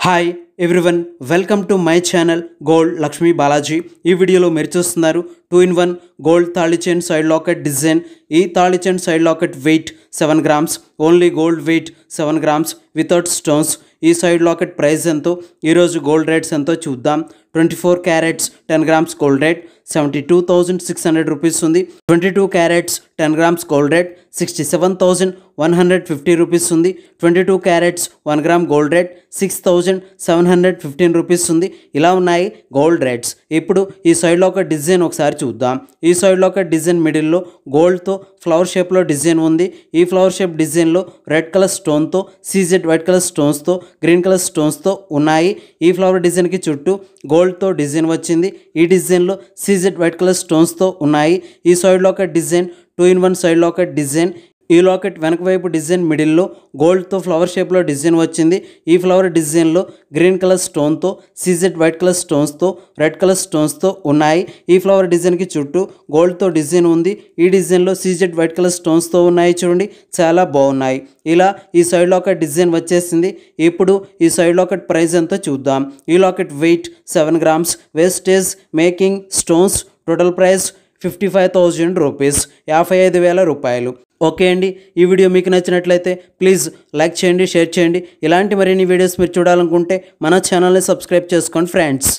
Hi everyone, welcome to my channel gold Lakshmi Balaji. ఈ వీడియోలో మీరు చూస్తున్నారు 2-in-1 గోల్డ్ తాళి చైన్ సైడ్ లాకెట్ డిజైన్. ఈ తాళి chain side locket weight 7 grams, only gold weight 7 grams without stones. ఈ సైడ్ లాకెట్ ప్రైస్ ఎంతో, ఈరోజు గోల్డ్ రేట్స్ ఎంతో చూద్దాం. 24 carats 10 grams gold rate 72,600 rupees ఉంది. 22 carats 10 grams gold rate 67,150 rupees ఉంది. 22 carats 1 gram gold rate 6,715 rupees ఉంది. ఇలా ఉన్నాయి గోల్డ్ రేట్స్. ఇప్పుడు ఈ సైడ్లో ఒక డిజైన్ ఒకసారి చూద్దాం. ఈ సైడ్లో ఒక డిజైన్ మిడిల్లో గోల్డ్తో ఫ్లవర్ షేప్లో డిజైన్ ఉంది. ఈ ఫ్లవర్ షేప్ డిజైన్లో రెడ్ కలర్ స్టోన్తో, సీజెడ్ వైట్ కలర్ స్టోన్స్తో, గ్రీన్ కలర్ స్టోన్స్తో ఉన్నాయి. ఈ ఫ్లవర్ డిజైన్కి చుట్టూ గోల్డ్తో డిజైన్ వచ్చింది. ఈ డిజైన్లో సీజెడ్ వైట్ కలర్ స్టోన్స్తో ఉన్నాయి. ఈ సైడ్లో ఒక design 2-in-1 side locket design. ఈ లాకెట్ వెనక వైపు డిజైన్ మిడిల్లో గోల్డ్తో ఫ్లవర్ షేప్లో డిజైన్ వచ్చింది. ఈ ఫ్లవర్ డిజైన్లో గ్రీన్ కలర్ స్టోన్తో, సీజెడ్ వైట్ కలర్ స్టోన్స్తో, రెడ్ కలర్ స్టోన్స్తో ఉన్నాయి. ఈ ఫ్లవర్ డిజైన్కి చుట్టూ గోల్డ్తో డిజైన్ ఉంది. ఈ డిజైన్లో సీజెడ్ వైట్ కలర్ స్టోన్స్తో ఉన్నాయి. చూడండి, చాలా బాగున్నాయి. ఇలా ఈ సైడ్ లాకెట్ డిజైన్ వచ్చేసింది. ఇప్పుడు ఈ సైడ్ లాకెట్ ప్రైస్ ఎంతో చూద్దాం. ఈ locket weight 7 grams, wastage making stones, total price 55,000 rupees, 55,000 రూపాయలు. ఓకే అండి, ఈ వీడియో మీకు నచ్చినట్లయితే ప్లీజ్ లైక్ చేయండి, షేర్ చేయండి. ఇలాంటి మరిన్ని వీడియోస్ మీరు చూడాలనుకుంటే మన ఛానల్ని సబ్స్క్రైబ్ చేసుకోండి ఫ్రెండ్స్.